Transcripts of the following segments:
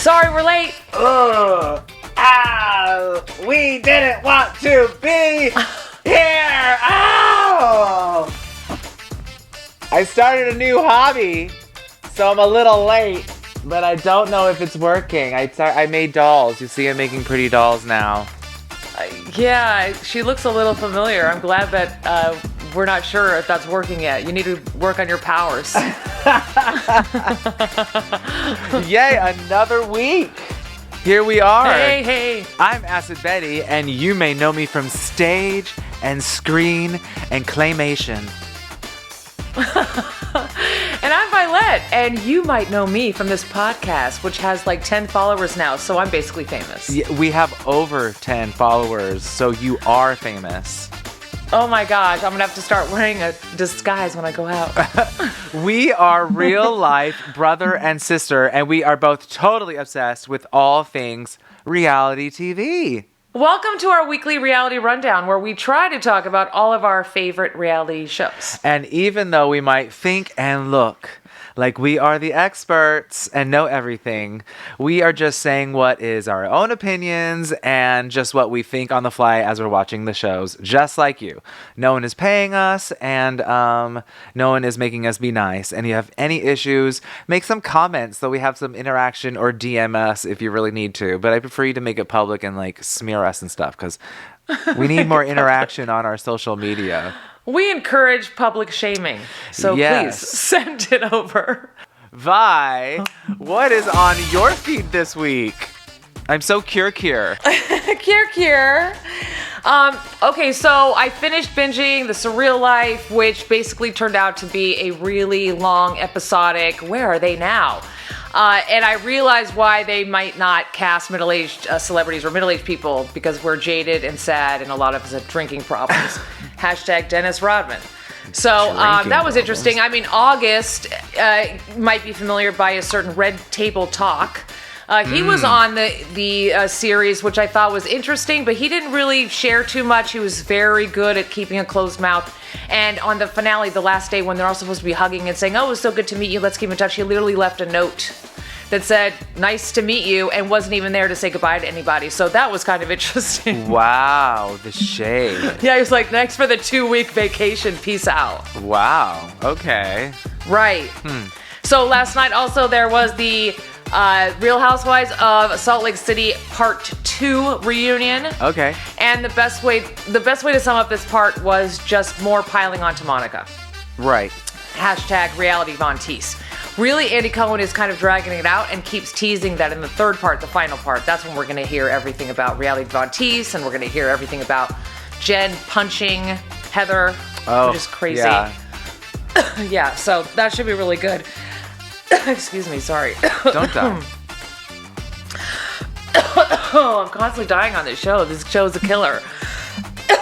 Sorry, we're late. Ugh. Ow. We didn't want to be here. Ow. I started a new hobby, so I'm a little late, but I don't know if it's working. I made dolls. You see, I'm making pretty dolls now. Yeah, she looks a little familiar. I'm glad that we're not sure if that's working yet. You need to work on your powers. Yay, another week. Here we are. Hey. I'm Acid Betty, and you may know me from stage and screen and claymation. And I'm VieLette, and you might know me from this podcast, which has like 10 followers now, so I'm basically famous. Yeah, we have over 10 followers, so you are famous. Oh my gosh, I'm gonna have to start wearing a disguise when I go out. We are real life brother and sister, and we are both totally obsessed with all things reality TV. Welcome to our weekly reality rundown, where we try to talk about all of our favorite reality shows. And even though we might think and look like we are the experts and know everything, we are just saying what is our own opinions and just what we think on the fly as we're watching the shows, just like you. No one is paying us, and no one is making us be nice. And if you have any issues, make some comments so we have some interaction, or DM us if you really need to. But I prefer you to make it public and like smear us and stuff, because we need more interaction on our social media. We encourage public shaming, so Yes. Please send it over. Vi, what is on your feed this week? I'm so cure. Kier. Okay, so I finished binging The Surreal Life, which basically turned out to be a really long episodic Where Are They Now? And I realized why they might not cast middle-aged celebrities or middle-aged people, because we're jaded and sad and a lot of us have drinking problems. Hashtag Dennis Rodman. So that was interesting. I mean, August might be familiar by a certain Red Table Talk. He was on the series, which I thought was interesting, but he didn't really share too much. He was very good at keeping a closed mouth. And on the finale, the last day, when they're all supposed to be hugging and saying, "Oh, it was so good to meet you, let's keep in touch," he literally left a note that said, "Nice to meet you," and wasn't even there to say goodbye to anybody. So that was kind of interesting. Wow, the shade. Yeah, he was like, "Thanks for the 2-week vacation. Peace out." Wow, okay. Right. So last night also there was the Real Housewives of Salt Lake City Part 2 reunion. Okay. And the best way to sum up this part was just more piling onto Monica. Right. Hashtag reality Von Teese. Really, Andy Cohen is kind of dragging it out and keeps teasing that in the third part, the final part, that's when we're going to hear everything about reality Von Teese, and we're going to hear everything about Jen punching Heather, which is crazy. Yeah. Yeah, so that should be really good. Excuse me, sorry. Don't die. Oh, I'm constantly dying on this show. This show's a killer.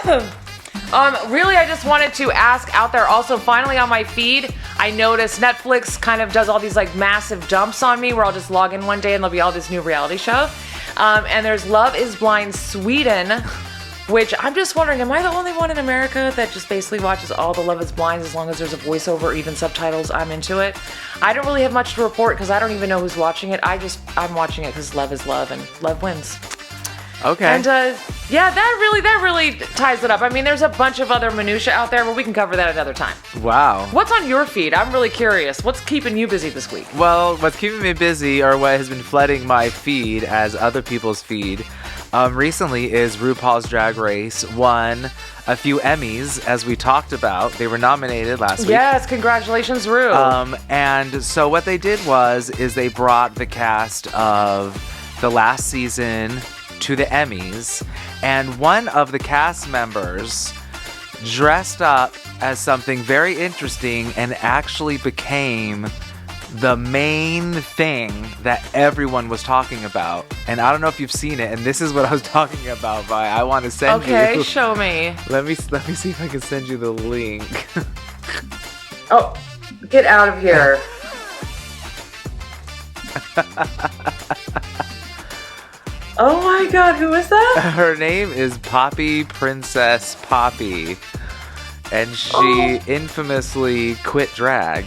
Really, I just wanted to ask out there also, finally on my feed, I noticed Netflix kind of does all these like massive dumps on me where I'll just log in one day and there'll be all this new reality show. And there's Love is Blind Sweden, which I'm just wondering, am I the only one in America that just basically watches all the Love is Blind as long as there's a voiceover or even subtitles? I'm into it. I don't really have much to report because I don't even know who's watching it. I'm watching it because love is love and love wins. Okay. And yeah, that really ties it up. I mean, there's a bunch of other minutia out there, but we can cover that another time. Wow. What's on your feed? I'm really curious. What's keeping you busy this week? Well, what's keeping me busy, or what has been flooding my feed as other people's feed, recently is RuPaul's Drag Race won a few Emmys, as we talked about. They were nominated last week. Yes, congratulations, Ru. And so what they did is they brought the cast of the last season to the Emmys, and one of the cast members dressed up as something very interesting and actually became the main thing that everyone was talking about. And I don't know if you've seen it, and this is what I was talking about, Vi. I want to send you. Okay, show me. Let me see if I can send you the link. Oh, get out of here. Oh my god, who is that? Her name is Poppy Princess Poppy, and she infamously quit drag.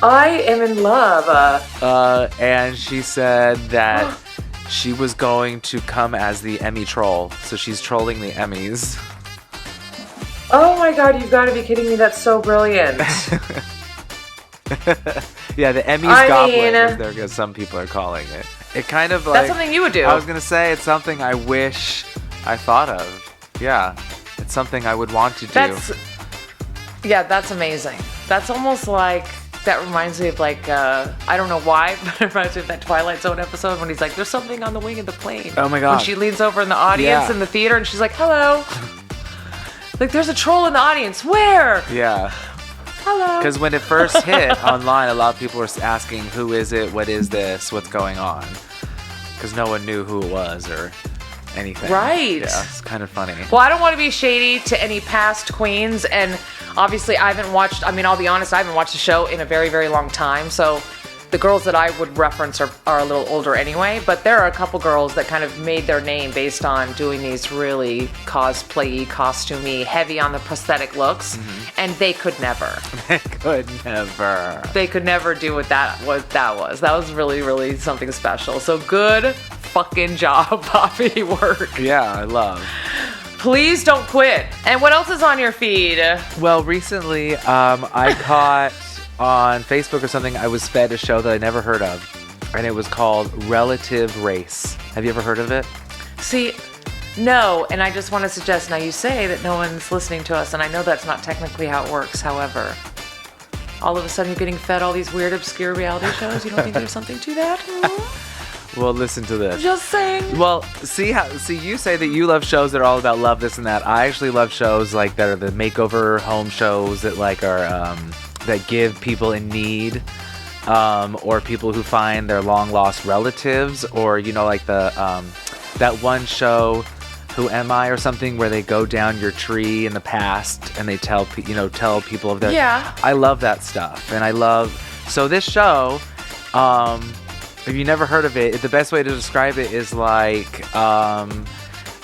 I am in love. And she said that she was going to come as the Emmy troll. So she's trolling the Emmys. Oh my god, you've got to be kidding me. That's so brilliant. Yeah, the Emmys goblin, as some people are calling it. It kind of like... That's something you would do. I was going to say, it's something I wish I thought of. Yeah, it's something I would want to do. That's amazing. That's almost like... That reminds me of like, I don't know why, but it reminds me of that Twilight Zone episode when he's like, there's something on the wing of the plane. Oh my god. When she leans over in the audience in the theater and she's like, hello. Like, there's a troll in the audience. Where? Yeah. Hello. Because when it first hit online, a lot of people were asking, who is it? What is this? What's going on? Because no one knew who it was or anything. Right. Yeah, it's kind of funny. Well, I don't want to be shady to any past queens, and obviously I haven't watched, I'll be honest, I haven't watched the show in a very, very long time, so the girls that I would reference are a little older anyway, but there are a couple girls that kind of made their name based on doing these really cosplay-y, costumey, heavy on the prosthetic looks, and they could never. They could never. They could never do what that was. That was really, really something special. So good fucking job, Poppy. Work. Yeah, I love. Please don't quit. And what else is on your feed? Well, recently, I caught on Facebook or something, I was fed a show that I never heard of, and it was called Relative Race. Have you ever heard of it? See, no, and I just want to suggest, now you say that no one's listening to us, and I know that's not technically how it works. However, all of a sudden you're getting fed all these weird, obscure reality shows. You don't think there's something to that? Well, listen to this. Just saying. Well, see, you say that you love shows that are all about love, this and that. I actually love shows like that are the makeover home shows that like are that give people in need, or people who find their long lost relatives, or like the that one show, Who Am I or something, where they go down your tree in the past and they tell people of their... Yeah. I love that stuff, and so this show, if you never heard of it, the best way to describe it is like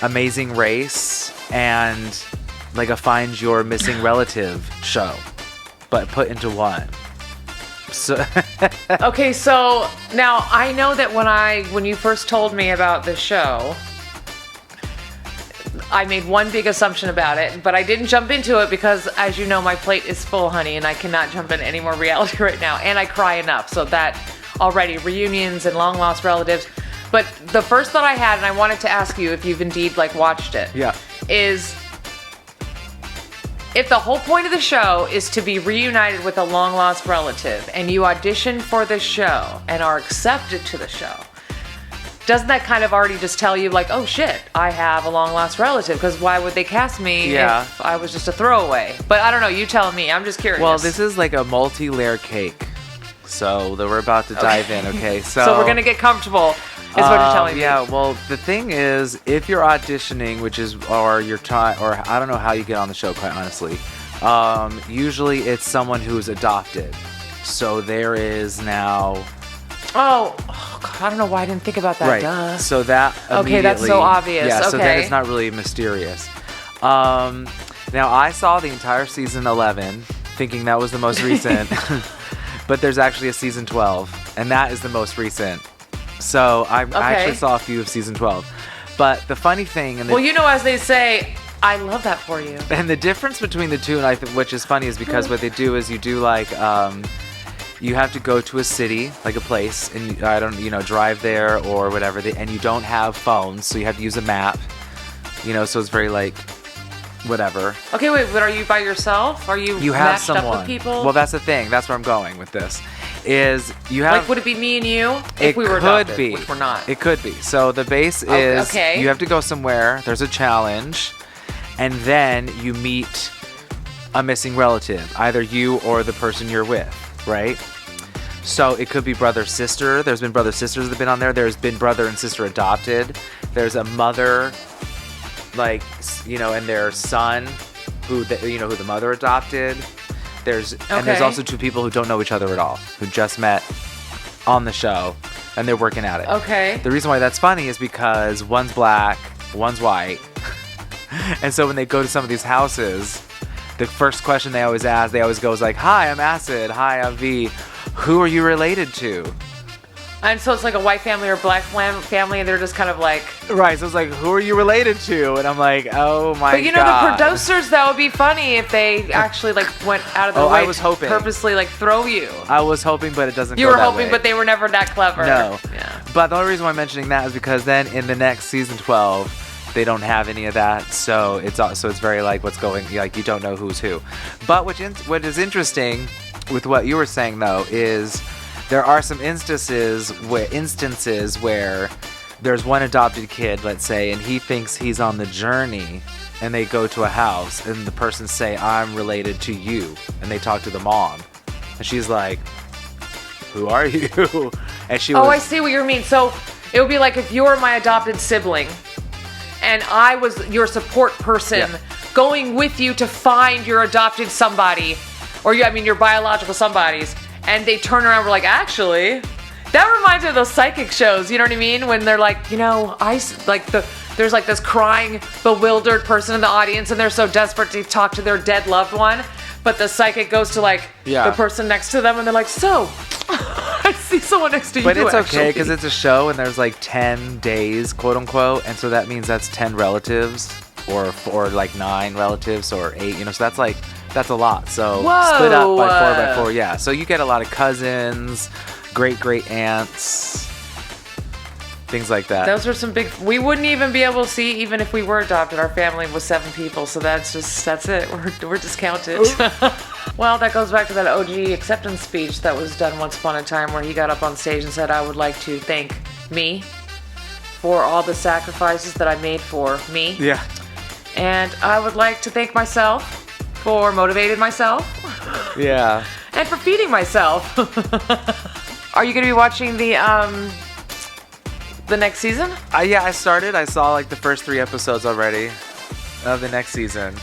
Amazing Race and like a Find Your Missing Relative show, but put into one. So Okay, so now I know that when you first told me about the show, I made one big assumption about it, but I didn't jump into it because, as you know, my plate is full, honey, and I cannot jump into any more reality right now, and I cry enough, so that already, reunions and long lost relatives. But the first thought I had, and I wanted to ask you if you've indeed watched it, is if the whole point of the show is to be reunited with a long lost relative, and you audition for the show and are accepted to the show, doesn't that kind of already just tell you oh shit, I have a long lost relative? Because why would they cast me if I was just a throwaway? But I don't know, you tell me, I'm just curious. Well, this is like a multi-layer cake, so that we're about to dive in. Okay, so we're gonna get comfortable, is what you're telling me. Yeah, well, the thing is, if you're auditioning, or I don't know how you get on the show, quite honestly. Usually it's someone who's adopted. So there is now... Oh God, I don't know why I didn't think about that. Right. Duh. So that okay, that's so obvious. Yeah, okay. So then it's not really mysterious. Now I saw the entire season 11, thinking that was the most recent, but there's actually a season 12, and that is the most recent. So I actually saw a few of season 12. But the funny thing, as they say, I love that for you. And the difference between the two, and which is funny, is because what they do is you do you have to go to a city, like a place, and drive there or whatever, and you don't have phones, so you have to use a map, so it's very whatever. Okay, wait, but are you by yourself? Are you matched up with people? Well, that's the thing. That's where I'm going with this. Is you have would it be me and you if we were adopted? It could be, which we're not. It could be. So the base is you have to go somewhere. There's a challenge, and then you meet a missing relative, either you or the person you're with, right? So it could be brother sister. There's been brother sisters that have been on there. There's been brother and sister adopted. There's a mother, and their son, who the mother adopted. And there's also two people who don't know each other at all, who just met on the show, and they're working at it. Okay. The reason why that's funny is because one's black, one's white, and so when they go to some of these houses, the first question they always go is "Hi, I'm Acid. Hi, I'm V. who are you related to? And so it's like a white family or black family, and they're just kind of like... Right, so it's like, who are you related to? And I'm like, oh my god. But you know, the producers, that would be funny if they actually like went out of their way I was hoping. to purposely like throw you. I was hoping, but it doesn't You go were that hoping, way. but they were never that clever. No. Yeah. But the only reason why I'm mentioning that is because then in the next season 12, they don't have any of that, so it's very like what's going, like you don't know who's who. But what is interesting with what you were saying though is there are some instances where there's one adopted kid, let's say, and he thinks he's on the journey, and they go to a house, and the person say, I'm related to you, and they talk to the mom, and she's like, who are you? And she was, I see what you mean. So it would be like if you were my adopted sibling, and I was your support person, going with you to find your adopted somebody, or your biological somebodies. And they turn around and we're like, actually, that reminds me of those psychic shows, you know what I mean? When they're like, there's like this crying, bewildered person in the audience and they're so desperate to talk to their dead loved one. But the psychic goes to like the person next to them and they're like, so, I see someone next to you. But it's okay because it's a show and there's like 10 days, quote unquote. And so that means that's 10 relatives or like 9 relatives or 8, so that's a lot. So split up by 4 by 4, yeah. So you get a lot of cousins, great aunts, things like that. Those are some big. We wouldn't even be able to see even if we were adopted. Our family was 7 people, so that's it. We're discounted. Well, that goes back to that OG acceptance speech that was done once upon a time, where he got up on stage and said, "I would like to thank me for all the sacrifices that I made for me." Yeah. And I would like to thank myself for motivating myself. Yeah. And for feeding myself. Are you going to be watching the next season? Yeah, I started. I saw like the first 3 episodes already of the next season.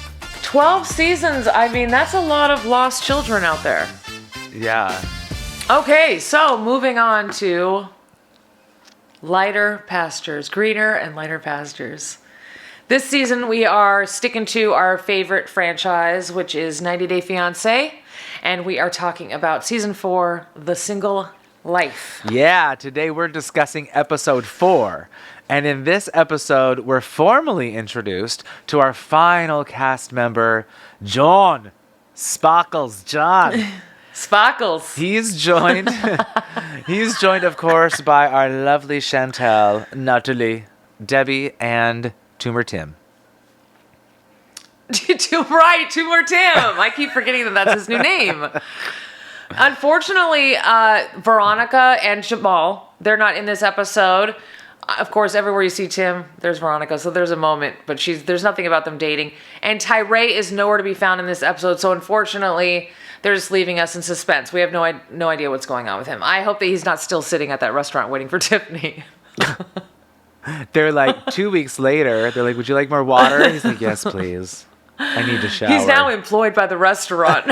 12 seasons. That's a lot of lost children out there. Yeah. Okay, so moving on to lighter pastures, greener and lighter pastures. This season, we are sticking to our favorite franchise, which is 90 Day Fiancé, and we are talking about season 4, The Single Life. Yeah, today we're discussing episode 4. And in this episode, we're formally introduced to our final cast member, John. Sparkles John. Sparkles. He's joined, of course, by our lovely Chantel, Natalie, Debbie, and Tumor Tim. Tumor Tim. I keep forgetting that that's his new name. Unfortunately, Veronica and Jamal, they're not in this episode. Of course, everywhere you see Tim, there's Veronica, so there's a moment, but there's nothing about them dating. And Tyree is nowhere to be found in this episode, so unfortunately, they're just leaving us in suspense. We have no idea what's going on with him. I hope that he's not still sitting at that restaurant waiting for Tiffany. They're like 2 weeks later, they're like, would you like more water? He's like, yes, please. I need to shower. He's now employed by the restaurant.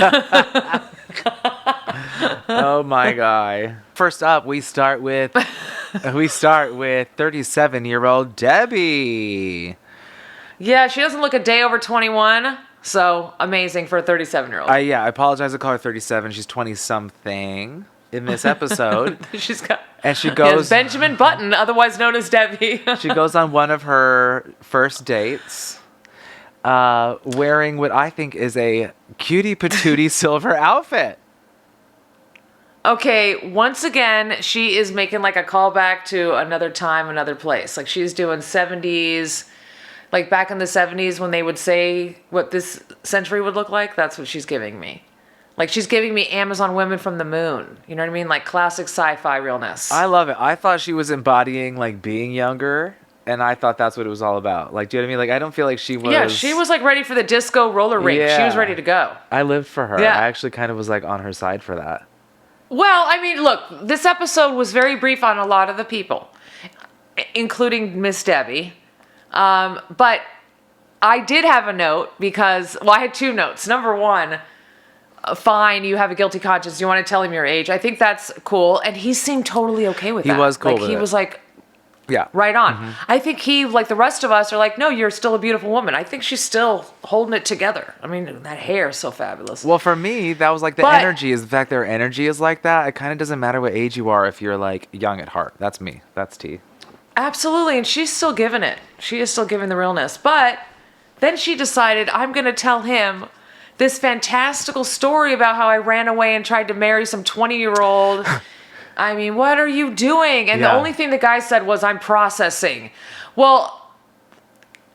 Oh my God. First up, we start with 37-year-old Debbie. Yeah, she doesn't look a day over 21, so amazing for a 37-year-old. I apologize to call her 37. She's 20-something in this episode. She's got... And she goes... Benjamin Button, otherwise known as Debbie. She goes on one of her first dates wearing what I think is a cutie patootie silver outfit. Okay, once again, she is making like a callback to another time, another place. Like she's doing 70s, like back in the 70s when they would say what this century would look like. That's what she's giving me. Like she's giving me Amazon Women from the Moon. You know what I mean? Like classic sci-fi realness. I love it. I thought she was embodying like being younger. And I thought that's what it was all about. Like, do you know what I mean? Like, I don't feel like she was... Yeah, she was like ready for the disco roller rink. Yeah. She was ready to go. I lived for her. Yeah. I actually kind of was like on her side for that. Well, I mean, look, this episode was very brief on a lot of the people, including Miss Debbie. But I did have a note because, well, I had 2 notes. Number 1, fine, you have a guilty conscience. You want to tell him your age. I think that's cool. And he seemed totally okay with that. He was cool like, with he it. was like, Yeah. Right on. I think he, like the rest of us, are like, no, you're still a beautiful woman. I think she's still holding it together. I mean, that hair is so fabulous. Well, for me, that was like the energy is the fact their energy is like that. It kind of doesn't matter what age you are if you're like young at heart. That's me. That's T. Absolutely. And she's still giving it. She is still giving the realness. But then she decided, I'm going to tell him this fantastical story about how I ran away and tried to marry some 20-year-old. I mean, what are you doing? And the only thing the guy said was, I'm processing. Well,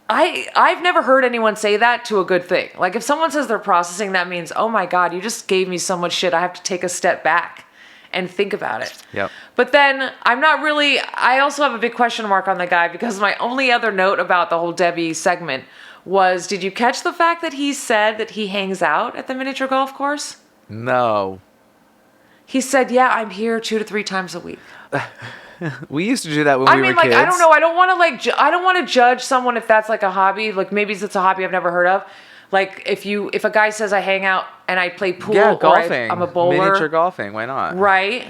I've never heard anyone say that to a good thing. Like, if someone says they're processing, that means, oh my God, you just gave me so much shit. I have to take a step back and think about it. Yep. But then I also have a big question mark on the guy, because my only other note about the whole Debbie segment was, did you catch the fact that he said that he hangs out at the miniature golf course? No. He said, yeah, I'm here 2 to 3 times a week. We used to do that when we were kids. I don't know. I don't want to I don't want to judge someone if that's like a hobby. Like, maybe it's a hobby I've never heard of. Like, if a guy says I hang out and I play pool, yeah, or golfing. I'm a bowler. Miniature golfing, why not? Right.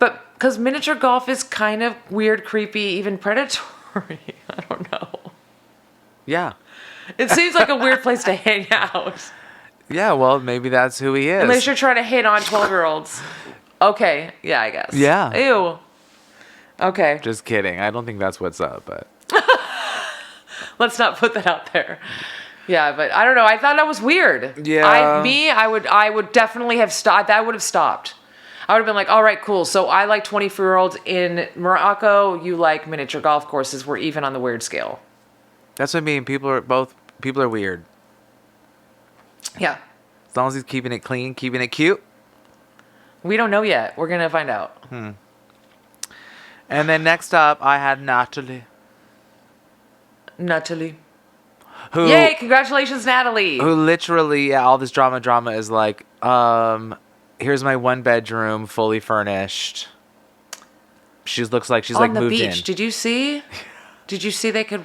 But because miniature golf is kind of weird, creepy, even predatory. I don't know. Yeah. It seems like a weird place to hang out. Yeah, well, maybe that's who he is. Unless you're trying to hit on 12-year-olds. Okay, yeah, I guess. Yeah. Ew. Okay. Just kidding. I don't think that's what's up, but... Let's not put that out there. Yeah, but I don't know. I thought that was weird. Yeah. I would definitely have stopped. That would have stopped. I would have been like, all right, cool. So I like 24-year-olds in Morocco. You like miniature golf courses. We're even on the weird scale. That's what I mean. People are weird. Yeah. As long as he's keeping it clean, keeping it cute. We don't know yet. We're going to find out. And then next up, I had Natalie. Who, yay, congratulations, Natalie. Who literally, all this drama is like, here's my 1 bedroom, fully furnished. She looks like she's like moved in. On the beach. Did you see? Did you see they could...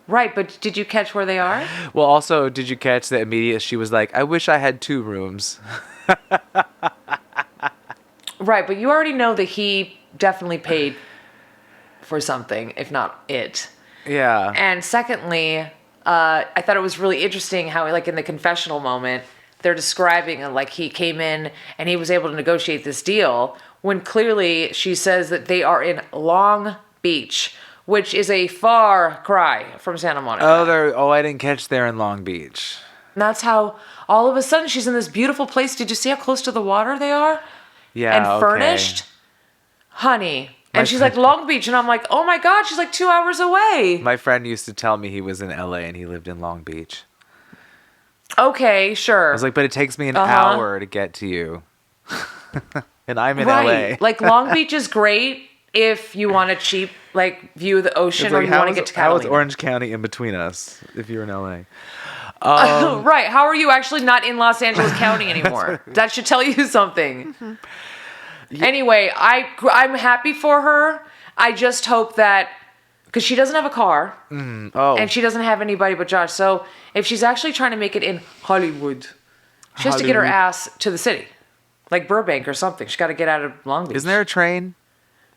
Right, but did you catch where they are? Well, also, did you catch that immediate? She was like, I wish I had 2 rooms. Right, but you already know that he definitely paid for something, if not it. Yeah. And secondly, I thought it was really interesting how, like, in the confessional moment, they're describing, like, he came in and he was able to negotiate this deal, when clearly she says that they are in Long Beach, which is a far cry from Santa Monica. I didn't catch there in Long Beach. And that's how all of a sudden she's in this beautiful place. Did you see how close to the water they are? Yeah, and furnished? Honey. And she's like, Long Beach. And I'm like, oh my God, she's like 2 hours away. My friend used to tell me he was in LA and he lived in Long Beach. Okay, sure. I was like, but it takes me an hour to get to you. And I'm in LA. Like, Long Beach is great if you want a cheap, like, view of the ocean, or you want to get to Catalina. How is Orange County in between us if you're in LA? Right. How are you actually not in Los Angeles County anymore? That should tell you something. Yeah. Anyway, I'm happy for her. I just hope that, because she doesn't have a car, and she doesn't have anybody but Josh. So if she's actually trying to make it in Hollywood, she has to get her ass to the city, like Burbank or something. She's got to get out of Long Beach. Isn't there a train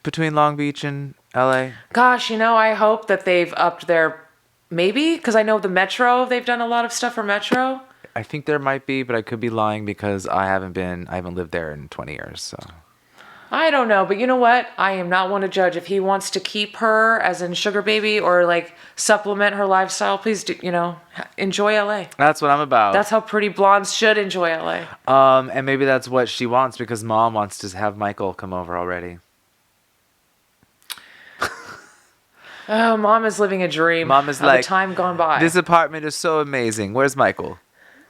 between Long Beach and LA? Gosh, I hope that they've upped their, maybe, because I know the Metro, they've done a lot of stuff for Metro. I think there might be, but I could be lying because I haven't lived there in 20 years, so. I don't know, but you know what? I am not one to judge. If he wants to keep her as in sugar baby or like supplement her lifestyle, please do, enjoy LA. That's what I'm about. That's how pretty blondes should enjoy LA. And maybe that's what she wants because Mom wants to have Michael come over already. Oh, Mom is living a dream. Mom is like, the time gone by. This apartment is so amazing. Where's Michael?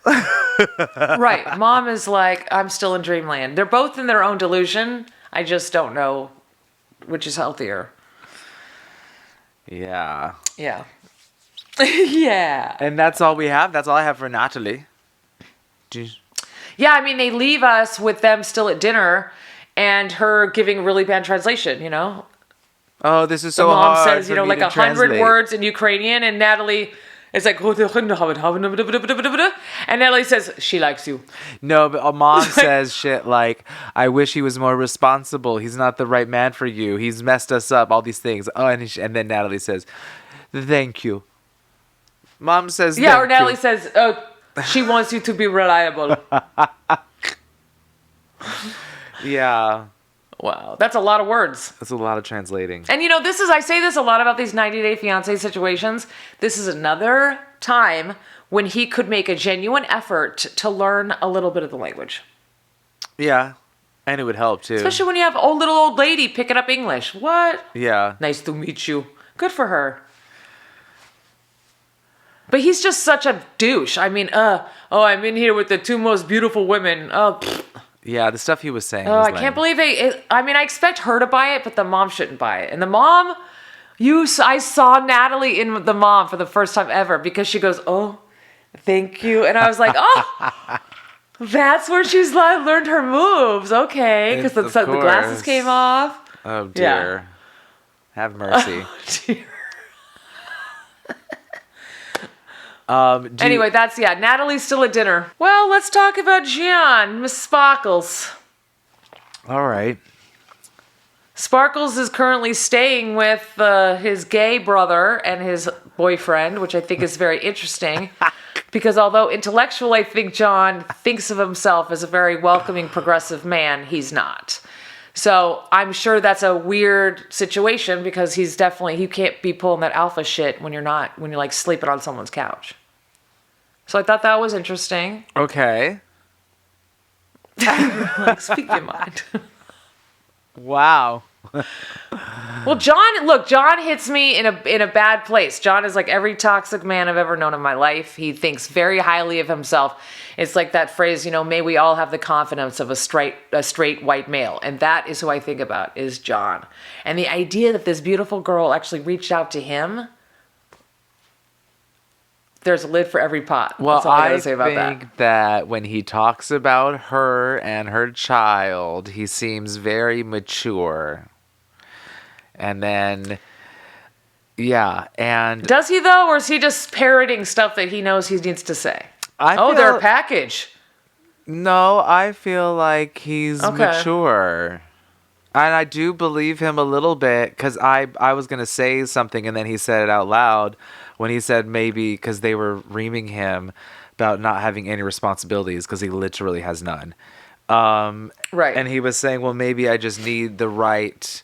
Right. Mom is like, I'm still in dreamland. They're both in their own delusion. I just don't know which is healthier. Yeah. Yeah. Yeah. And that's all we have? That's all I have for Natalie. Yeah, I mean, they leave us with them still at dinner and her giving really bad translation, Oh, this is so hard. hard. The mom says, like 100 words in Ukrainian, and Natalie It's like, and Natalie says, she likes you. No, but a mom says shit like, I wish he was more responsible. He's not the right man for you. He's messed us up. All these things. Oh, and then Natalie says, thank you. Mom says, yeah, thank or Natalie you. says, she wants you to be reliable. Yeah. Wow, that's a lot of words. That's a lot of translating. And I say this a lot about these 90 Day Fiancé situations. This is another time when he could make a genuine effort to learn a little bit of the language. Yeah. And it would help too. Especially when you have little old lady picking up English. What? Yeah. Nice to meet you. Good for her. But he's just such a douche. I mean, I'm in here with the two most beautiful women. Yeah, the stuff he was saying. Oh, I can't believe I expect her to buy it, but the mom shouldn't buy it. And the mom, I saw Natalie in the mom for the first time ever because she goes, oh, thank you. And I was like, oh, that's where she's learned her moves. Okay. Because the glasses came off. Oh, dear. Yeah. Have mercy. Oh, dear. Anyway, Natalie's still at dinner. Well, let's talk about Gian, Miss Sparkles. All right. Sparkles is currently staying with his gay brother and his boyfriend, which I think is very interesting. Because although intellectual, I think John thinks of himself as a very welcoming, progressive man, he's not. So I'm sure that's a weird situation because he can't be pulling that alpha shit when you're like sleeping on someone's couch. So I thought that was interesting. Okay. Like, speak your mind. Wow. Well, John hits me in a bad place. John is like every toxic man I've ever known in my life. He thinks very highly of himself. It's like that phrase, may we all have the confidence of a straight white male. And that is who I think about, is John. And the idea that this beautiful girl actually reached out to him, there's a lid for every pot. Well, that's all I gotta say about I think that when he talks about her and her child, he seems very mature. And then, yeah, and... Does he, though, or is he just parroting stuff that he knows he needs to say? They're a package. No, I feel like he's mature. And I do believe him a little bit, because I was going to say something, and then he said it out loud, when he said maybe, because they were reaming him about not having any responsibilities, because he literally has none. Right. And he was saying, well, maybe I just need the right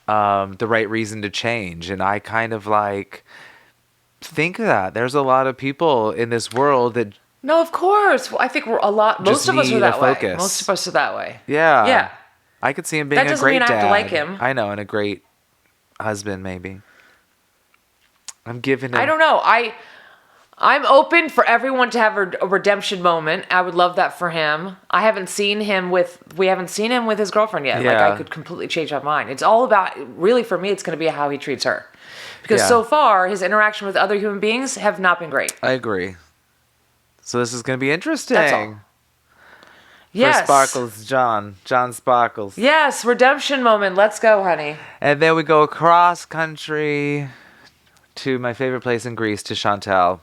reason to change. And I kind of like think that there's a lot of people in this world that... No, of course. Well, I think most of us are that way. Most of us are that way. Yeah. Yeah. I could see him being a great dad. That doesn't mean I have to like him. I know, and a great husband, maybe. I'm giving him... I don't know. I'm open for everyone to have a redemption moment. I would love that for him. We haven't seen him with his girlfriend yet. Yeah. Like, I could completely change my mind. It's all about, really for me, it's going to be how he treats her. Because so far, his interaction with other human beings have not been great. I agree. So this is going to be interesting. That's all. Yes. For Sparkles, John Sparkles. Yes, redemption moment. Let's go, honey. And then we go across country to my favorite place in Greece, to Chantal.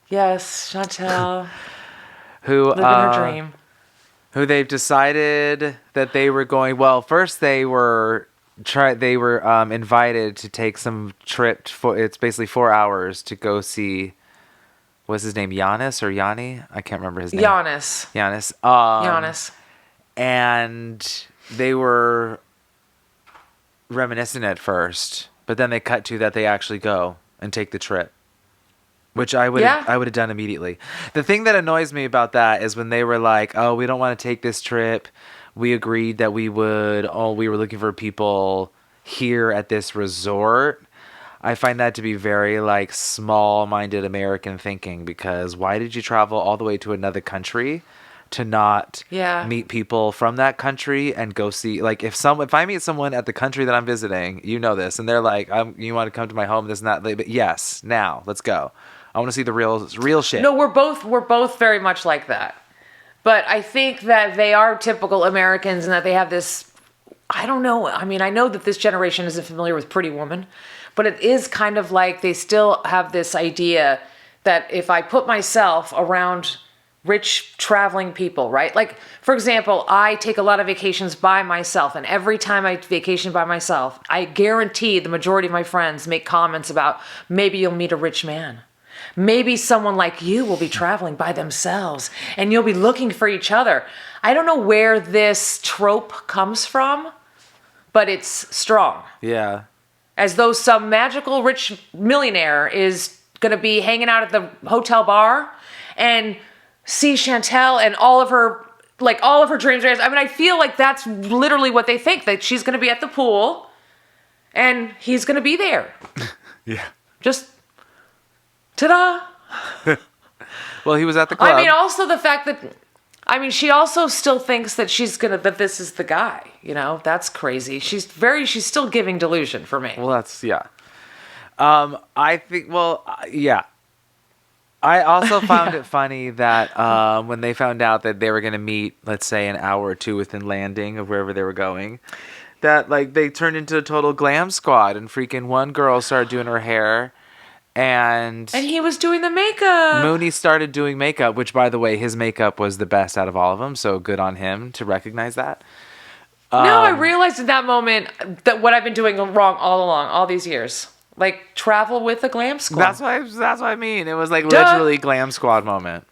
Yes, Chantal. Who living her dream. Who they've decided that they were going. Well, first they were invited to take some trip for. It's basically 4 hours to go see. What's his name? Giannis or Yanni? I can't remember his name. Giannis. Giannis. And they were reminiscent at first, but then they cut to that they actually go and take the trip. Which I would have done immediately. The thing that annoys me about that is when they were like, "Oh, we don't want to take this trip. We agreed that we would. Oh, we were looking for people here at this resort." I find that to be very like small-minded American thinking, because why did you travel all the way to another country to not meet people from that country and go see? Like if I meet someone at the country that I'm visiting, you know this, and they're like, "You want to come to my home?" This and that. But yes, now let's go. I want to see the real shit. No, we're both very much like that. But I think that they are typical Americans and that they have this, I don't know. I mean, I know that this generation isn't familiar with Pretty Woman, but it is kind of like they still have this idea that if I put myself around rich traveling people, right? Like, for example, I take a lot of vacations by myself, and every time I vacation by myself, I guarantee the majority of my friends make comments about maybe you'll meet a rich man. Maybe someone like you will be traveling by themselves and you'll be looking for each other. I don't know where this trope comes from, but it's strong. Yeah. As though some magical rich millionaire is going to be hanging out at the hotel bar and see Chantel and all of her dreams. I mean, I feel like that's literally what they think, that she's going to be at the pool and he's going to be there. Yeah. Just ta-da. Well, he was at the club. I mean, also the fact that, she also still thinks that that this is the guy, that's crazy. She's still giving delusion for me. Well, that's, yeah. I think, yeah. I also found it funny that when they found out that they were going to meet, let's say, an hour or two within landing of wherever they were going, that, like, they turned into a total glam squad, and freaking one girl started doing her hair, and he was doing the makeup. Mooney started doing makeup, which, by the way, his makeup was the best out of all of them, so good on him to recognize that. No, I realized in that moment that what I've been doing wrong all along, all these years. Like, travel with a glam squad. That's what I mean. It was like literally glam squad moment.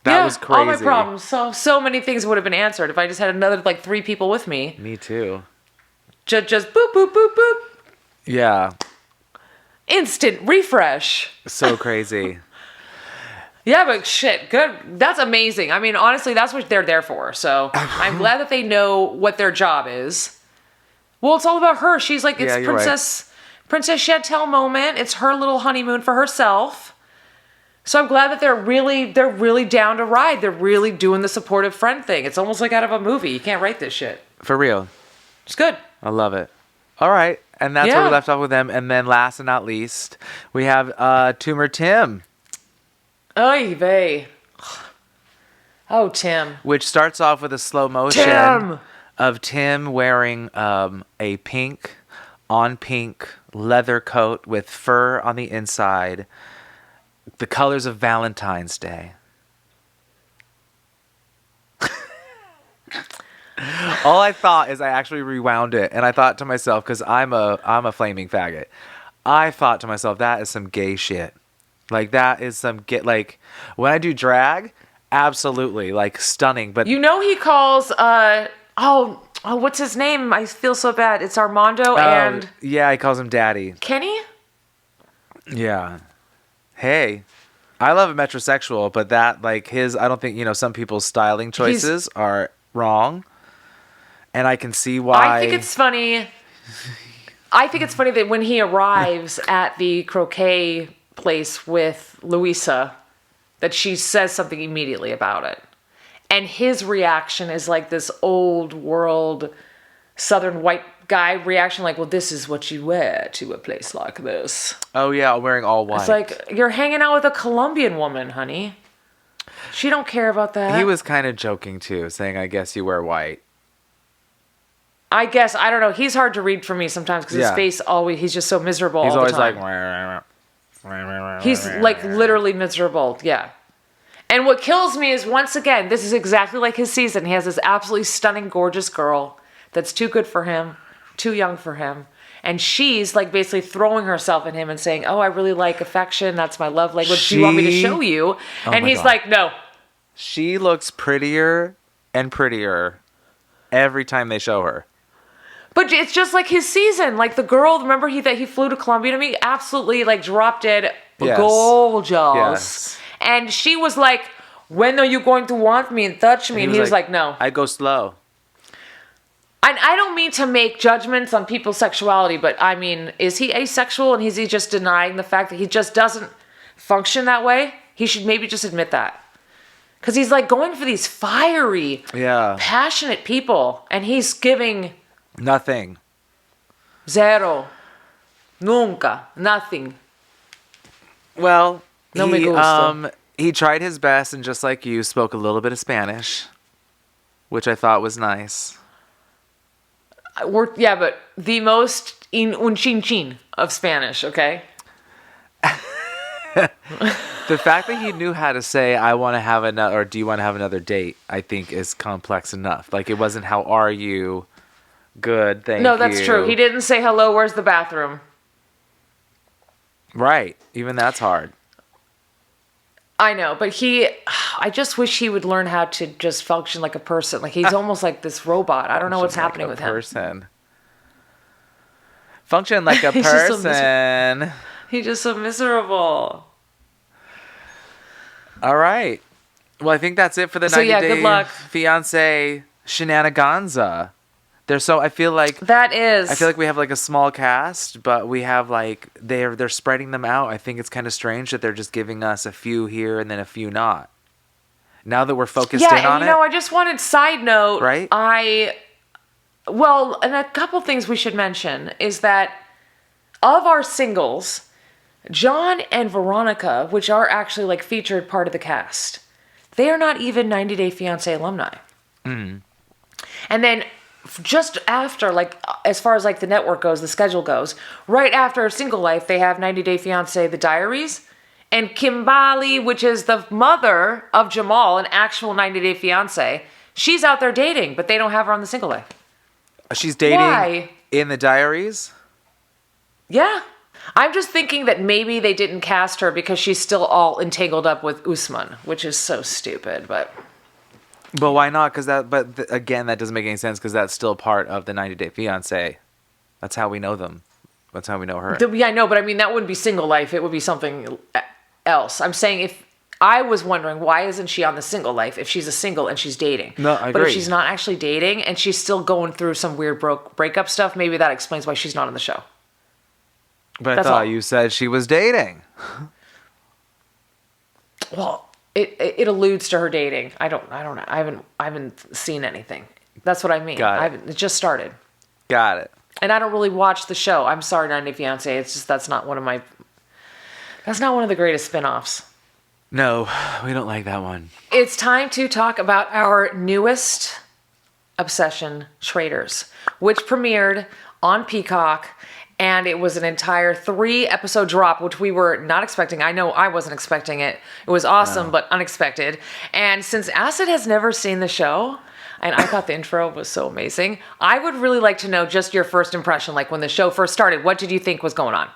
That was crazy. All my problems. So many things would have been answered if I just had another 3 people with me. Me too. Just boop, boop, boop, boop. Yeah. Instant refresh. So crazy. Yeah, but shit, good. That's amazing. I mean, honestly, that's what they're there for. So I'm glad that they know what their job is. Well, it's all about her. She's like, it's Princess Chantel moment. It's her little honeymoon for herself. So I'm glad that they're really down to ride. They're really doing the supportive friend thing. It's almost like out of a movie. You can't write this shit. For real. It's good. I love it. All right. And that's where we left off with them. And then last and not least, we have Tumor Tim. Oy vey. Oh, Tim. Which starts off with a slow motion of Tim wearing a pink leather coat with fur on the inside. The colors of Valentine's Day. All I thought is I actually rewound it, and I thought to myself, because I'm a flaming faggot, I thought to myself, that is some gay shit. Like, that is some get, like, when I do drag, absolutely, like, stunning. But he calls what's his name? I feel so bad. It's Armando and yeah, he calls him Daddy. Kenny. Yeah. Hey, I love a metrosexual, but that, like, I don't think, some people's styling choices are wrong. And I can see why. I think it's funny that when he arrives at the croquet place with Louisa, that she says something immediately about it. And his reaction is like this old world Southern white guy reaction, like, well, this is what you wear to a place like this. Oh, yeah, wearing all white. It's like, you're hanging out with a Colombian woman, honey. She don't care about that. He was kind of joking, too, saying, I guess you wear white. I guess, I don't know. He's hard to read for me sometimes because his face he's just so miserable he's all the always time. He's like literally miserable, yeah. And what kills me is, once again, this is exactly like his season. He has this absolutely stunning, gorgeous girl that's too good for him, too young for him. And she's like basically throwing herself at him and saying, oh, I really like affection. That's my love language. Do you want me to show you? And he's like, no. She looks prettier and prettier every time they show her. But it's just like his season. Like the girl, remember that he flew to Colombia to me? Absolutely like drop dead gorgeous. Yes. And she was like, when are you going to want me and touch me? And he was like, no. I go slow. And I don't mean to make judgments on people's sexuality, but I mean, is he asexual and is he just denying the fact that he just doesn't function that way? He should maybe just admit that. Because he's like going for these fiery, passionate people. And he's giving... nothing. Zero. Nunca. Nothing. Well, he tried his best and just like you, spoke a little bit of Spanish, which I thought was nice. but the most in un chin chin of Spanish, okay? The fact that he knew how to say "I want to have another" or "Do you want to have another date," I think is complex enough. Like it wasn't "How are you?" Good, thank you. No, that's true. He didn't say hello. Where's the bathroom? Right. Even that's hard. I know, but I just wish he would learn how to just function like a person. Like he's almost like this robot. I don't know what's happening with him. Function like a person. He's just so miserable. All right. Well, I think that's it for the 90 Day good luck. Fiancé shenaniganza. I feel like we have like a small cast, but we have like they're spreading them out. I think it's kind of strange that they're just giving us a few here and then a few not. Now that we're focused in on it. I just wanted side note. Right? And a couple things we should mention is that of our singles, John and Veronica, which are actually like featured part of the cast, they are not even 90 Day Fiancé alumni. Mm-hmm. And then just after, like, as far as like the network goes, the schedule goes, right after Single Life, they have 90 Day Fiancé, The Diaries, and Kimbali, which is the mother of Jamal, an actual 90 Day Fiancé. She's out there dating, but they don't have her on the Single Life. She's dating in The Diaries? Yeah. I'm just thinking that maybe they didn't cast her because she's still all entangled up with Usman, which is so stupid, but why not? Again, that doesn't make any sense because that's still part of the 90 Day Fiancé. That's how we know them. That's how we know her. Yeah, I know, but I mean, that wouldn't be Single Life. It would be something else. I'm saying if I was wondering, why isn't she on the Single Life if she's a single and she's dating? No, I agree. But if she's not actually dating and she's still going through some weird breakup stuff, maybe that explains why she's not on the show. But I thought you said she was dating. Well, it alludes to her dating. I don't know. I haven't seen anything. That's what I mean. It just started. Got it. And I don't really watch the show. I'm sorry, 90 Day Fiancé. It's just that's not one of the greatest spin-offs. No, we don't like that one. It's time to talk about our newest obsession, Traitors, which premiered on Peacock. And it was an entire 3-episode drop, which we were not expecting. I know I wasn't expecting it. It was awesome, but unexpected. And since Acid has never seen the show, and I thought the intro was so amazing, I would really like to know just your first impression. Like when the show first started, what did you think was going on?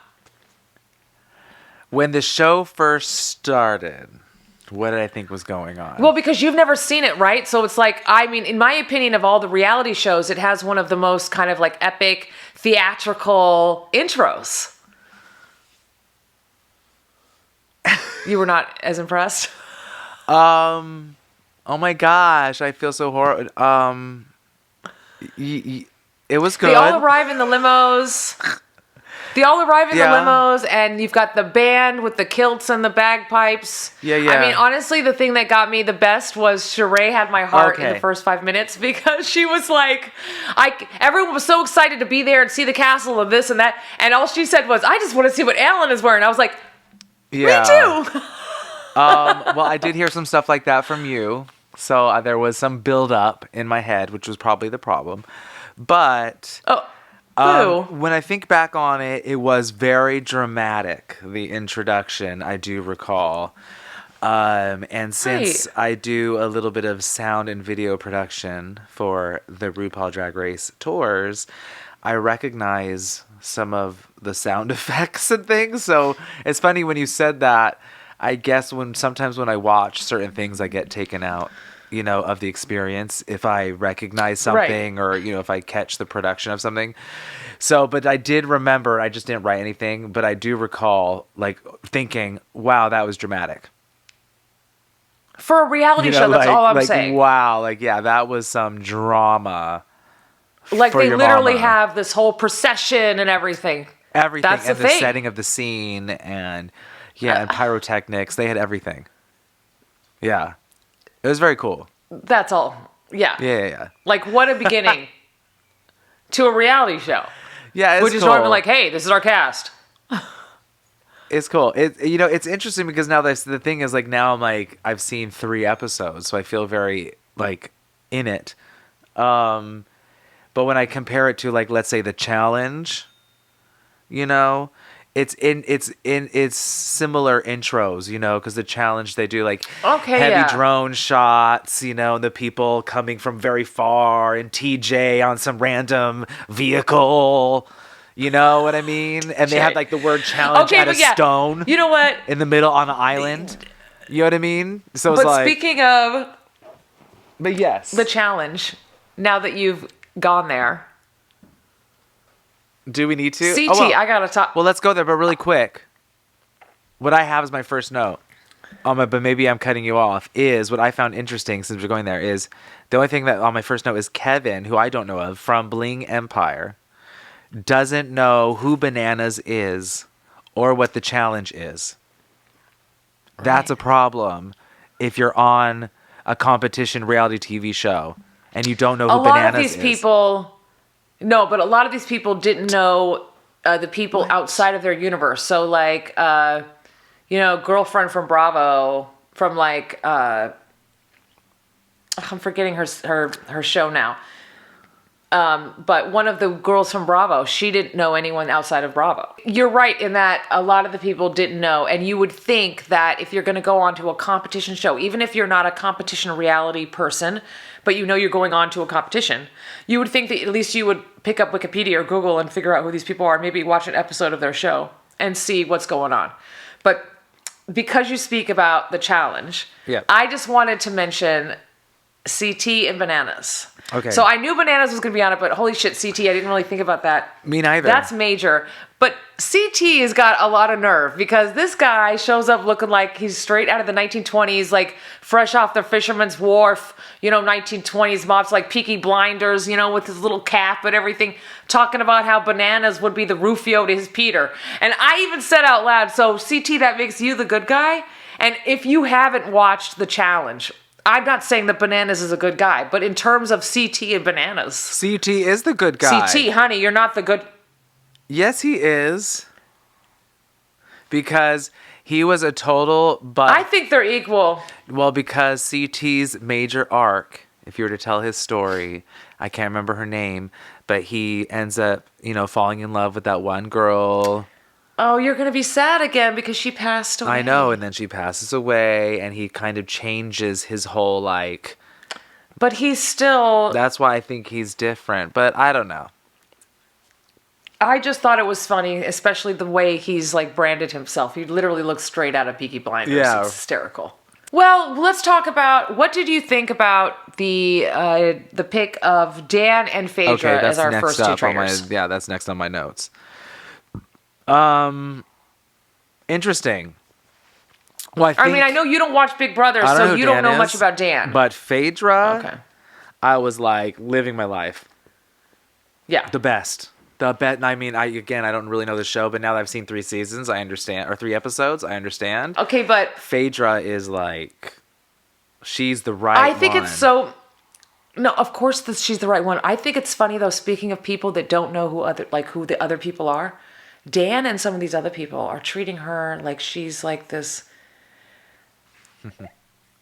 When the show first started, what did I think was going on? Well, because you've never seen it, right? So it's like, I mean, in my opinion, of all the reality shows, it has one of the most kind of like epic theatrical intros. You were not as impressed? Oh my gosh, I feel so horrible. It was good. They all arrive in the limos. The limos, and you've got the band with the kilts and the bagpipes. Yeah. I mean, honestly, the thing that got me the best was Sheree had my heart in the first 5 minutes because she was like, everyone was so excited to be there and see the castle and this and that, and all she said was, "I just want to see what Alan is wearing." I was like, "Me too." Well, I did hear some stuff like that from you, so there was some build up in my head, which was probably the problem, but. When I think back on it, it was very dramatic, the introduction, I do recall. And since I do a little bit of sound and video production for the Rupaul Drag Race tours, I recognize some of the sound effects and things. So it's funny when you said that. I guess sometimes when I watch certain things, I get taken out, of the experience if I recognize something or, if I catch the production of something. So, but I did remember, I just didn't write anything, but I do recall like thinking, wow, that was dramatic. For a reality show, that's all I'm saying. Wow, that was some drama. Like they literally have this whole procession and everything. Everything. That's and the the thing. setting of the scene and and pyrotechnics. They had everything. Yeah. It was very cool. That's all. Yeah. Yeah. Like, what a beginning to a reality show. Yeah, it's Which is normally like, hey, this is our cast. It's cool. It's interesting because now the thing is like now I'm like I've seen 3 episodes, so I feel very like in it. But But when I compare it to, like, let's say the challenge, you know, it's similar intros, you know, because the challenge they do like heavy drone shots, you know, and the people coming from very far and TJ on some random vehicle, you know what I mean? And they have like the word challenge at a stone. You know what? In the middle on an island. You know what I mean? So it's but speaking of, but yes, the challenge. Now that you've gone there. Do we need to? CT, I gotta talk. Well, let's go there, but really quick. What I have as my first note, but maybe I'm cutting you off, is what I found interesting since we're going there is the only thing that on my first note is Kevin, who I don't know of, from Bling Empire, doesn't know who Bananas is or what the challenge is. Right. That's a problem if you're on a competition reality TV show and you don't know who Bananas is. A lot of these people... No, but a lot of these people didn't know the people outside of their universe. So, like, girlfriend from Bravo, from like, I'm forgetting her show now. But one of the girls from Bravo, she didn't know anyone outside of Bravo. You're right in that a lot of the people didn't know, and you would think that if you're going to go onto a competition show, even if you're not a competition reality person, but you know you're going on to a competition, you would think that at least you would pick up Wikipedia or Google and figure out who these people are, maybe watch an episode of their show and see what's going on. But because you speak about the challenge, I just wanted to mention CT and Bananas. Okay. So I knew Bananas was going to be on it, but holy shit, CT, I didn't really think about that. Me neither. That's major. But CT has got a lot of nerve because this guy shows up looking like he's straight out of the 1920s, like fresh off the Fisherman's Wharf, 1920s mobs, like Peaky Blinders, with his little cap and everything, talking about how Bananas would be the Rufio to his Peter. And I even said out loud, so CT, that makes you the good guy? And if you haven't watched The Challenge, I'm not saying that Bananas is a good guy, but in terms of CT and Bananas... CT is the good guy. CT, honey, you're not the good... Yes, he is. Because he was a total butt. I think they're equal. Well, because CT's major arc, if you were to tell his story, I can't remember her name, but he ends up, falling in love with that one girl... Oh, you're going to be sad again because she passed away. I know, and then she passes away, and he kind of changes his whole, But he's still... That's why I think he's different, but I don't know. I just thought it was funny, especially the way he's, branded himself. He literally looks straight out of Peaky Blinders. Yeah. It's hysterical. Well, let's talk about... What did you think about the pick of Dan and Phaedra as our first two traitors? That's next on my notes. Interesting. Well, I know you don't watch Big Brother, so you don't know much about Dan. But Phaedra, I was living my life. Yeah. The best. I don't really know the show, but now that I've seen 3 seasons, I understand. Or 3 episodes, I understand. Okay, but... Phaedra is she's the right one. I think it's so... No, of course she's the right one. I think it's funny, though, speaking of people that don't know who the other people are, Dan and some of these other people are treating her like she's this...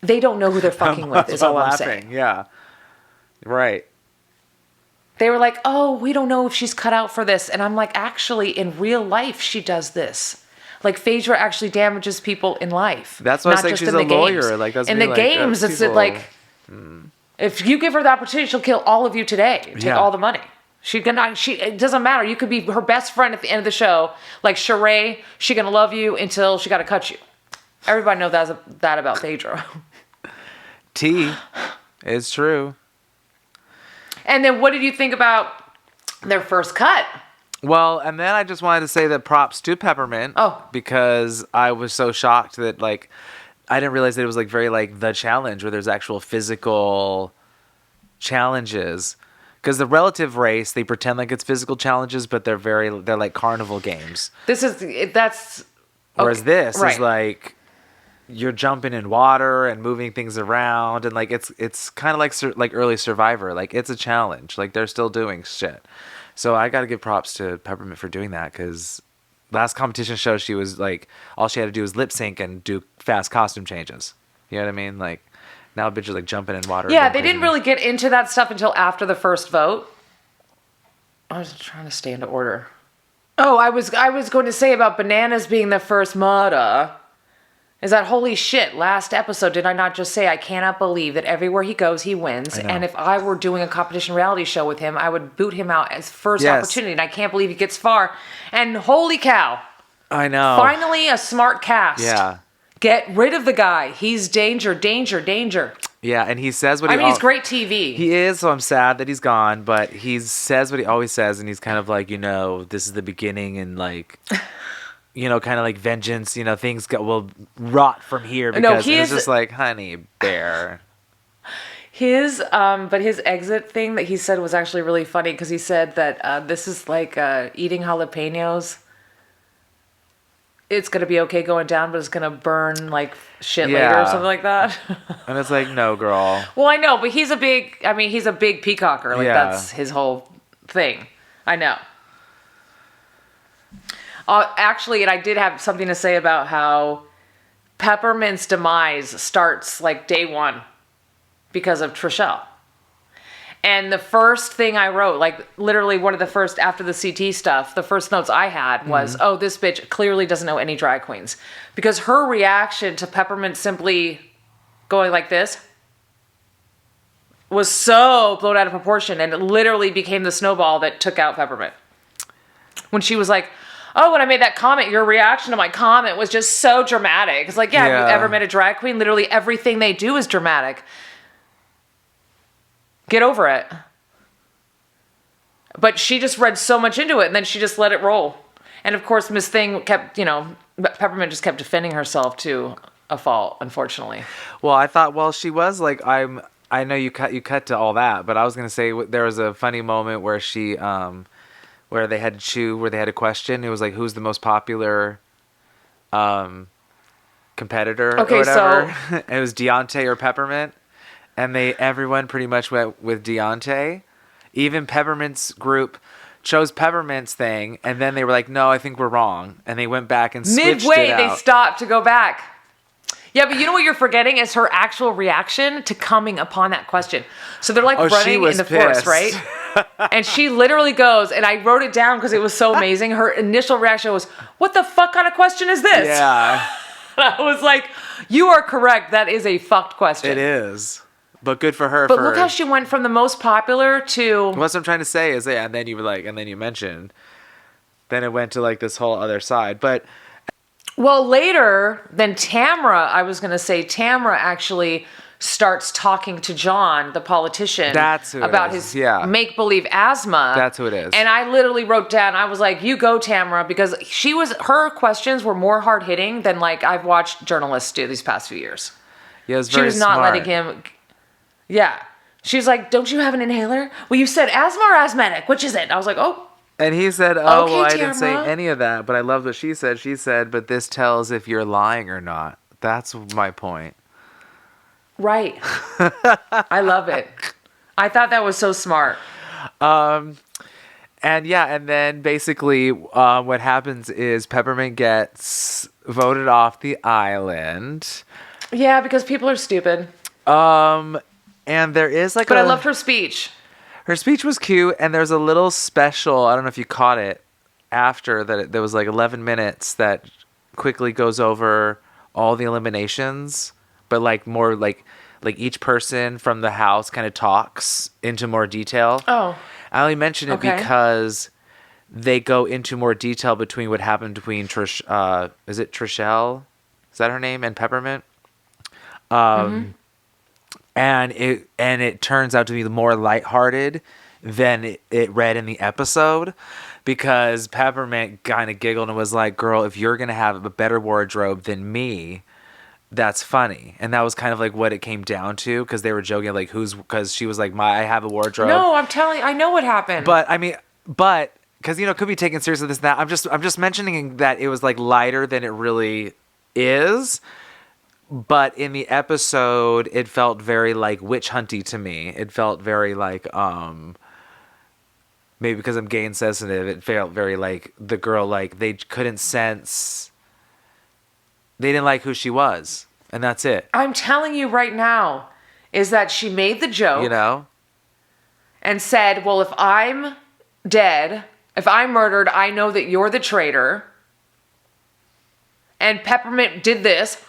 They don't know who they're fucking with, is all I'm saying. Yeah. Right. They were like, oh, we don't know if she's cut out for this. And I'm like, actually, in real life, she does this. Phaedra actually damages people in life. That's why I say she's a lawyer. In the games, it's if you give her the opportunity, she'll kill all of you today. Take all the money. It doesn't matter. You could be her best friend at the end of the show. Like Sheree, she gonna love you until she gotta cut you. Everybody knows that about Phaedra. T is true. And then what did you think about their first cut? Well, and then I just wanted to say that props to Peppermint. Oh. Because I was so shocked that I didn't realize that it was very the challenge where there's actual physical challenges. Because the relative race, they pretend like it's physical challenges, but they're like carnival games. Whereas this is you're jumping in water and moving things around, and it's kind of like early Survivor. It's a challenge. They're still doing shit. So I got to give props to Peppermint for doing that, because last competition show she was all she had to do was lip sync and do fast costume changes. You know what I mean? Now bitches jumping in water. Yeah, they didn't really get into that stuff until after the first vote. I was trying to stay into order. Oh, I was going to say about bananas being the first murder. Is that holy shit, last episode, did I not just say I cannot believe that everywhere he goes, he wins? And if I were doing a competition reality show with him, I would boot him out as first opportunity. And I can't believe he gets far. And holy cow. I know. Finally, a smart cast. Yeah. Get rid of the guy. He's danger, danger, danger. Yeah, and he says what he's great TV. He is, so I'm sad that he's gone, but he says what he always says, and he's kind of like, this is the beginning, and like... kind of like vengeance, things will rot from here because it's just like, honey bear. But his exit thing that he said was actually really funny because he said that this is like eating jalapenos. It's going to be okay going down, but it's going to burn like shit later or something like that. And it's like, no, girl. Well, I know, but he's a big peacocker. Like that's his whole thing. I know. Actually, and I did have something to say about how Peppermint's demise starts like day one because of Trishelle. And the first thing I wrote, like literally one of the first, after the CT stuff, the first notes I had was, oh, this bitch clearly doesn't know any drag queens. Because her reaction to Peppermint simply going like this was so blown out of proportion, and it literally became the snowball that took out Peppermint. When she was like, oh, when I made that comment, your reaction to my comment was just so dramatic. It's like, have you ever met a drag queen? Literally everything they do is dramatic. Get over it. But she just read so much into it, and then she just let it roll. And of course, Miss Thing kept, Peppermint just kept defending herself to a fault, unfortunately. Well, I thought, she was like, I know you cut to all that, but I was going to say there was a funny moment where she, where they had a question. It was like, who's the most popular competitor or whatever. So it was Deontay or Peppermint. And everyone pretty much went with Deontay. Even Peppermint's group chose Peppermint's thing. And then they were like, no, I think we're wrong. And they went back and switched midway, it out. they stopped to go back. Yeah, but you know what you're forgetting is her actual reaction to coming upon that question. So they're like running in the forest, right? And she literally goes, and I wrote it down because it was so amazing. Her initial reaction was, what the fuck kind of question is this? Yeah. I was like, you are correct. That is a fucked question. It is. But good for her. But look how she went from the most popular to... What I'm trying to say is, and then you were like, and then you mentioned, then it went to like this whole other side. But... Well, later, then Tamra actually starts talking to John, the politician, about his make-believe asthma. That's who it is. And I literally wrote down, I was like, you go, Tamra, because her questions were more hard-hitting than like I've watched journalists do these past few years. Yeah, it was very smart. She was not letting him... Yeah. She's like, don't you have an inhaler? Well, you said asthma or asthmatic. Which is it? I was like, oh. And he said, oh, okay, well, I didn't say any of that. But I love what she said. She said, but this tells if you're lying or not. That's my point. Right. I love it. I thought that was so smart. And then basically what happens is Peppermint gets voted off the island. Yeah, because people are stupid. And there is like But I loved her speech. Her speech was cute, and there's a little special, I don't know if you caught it, after that there was like 11 minutes that quickly goes over all the eliminations, but like more like each person from the house kind of talks into more detail. Oh. I only mention it because they go into more detail between what happened between Trishelle? Is that her name? And Peppermint? And it turns out to be more lighthearted than it read in the episode, because Peppermint kind of giggled and was like, girl, if you're going to have a better wardrobe than me, that's funny. And that was kind of like what it came down to, because they were joking like because she was like, I have a wardrobe. No, I'm telling you, I know what happened. But I mean, because it could be taken seriously, this and that. I'm just mentioning that it was like lighter than it really is. But in the episode, it felt very like witch hunty to me. It felt very like, maybe because I'm gay and sensitive, it felt very like the girl, like they couldn't sense, they didn't like who she was. And that's it. I'm telling you right now, is that she made the joke. And said, well, if I'm dead, if I'm murdered, I know that you're the traitor. And Peppermint did this.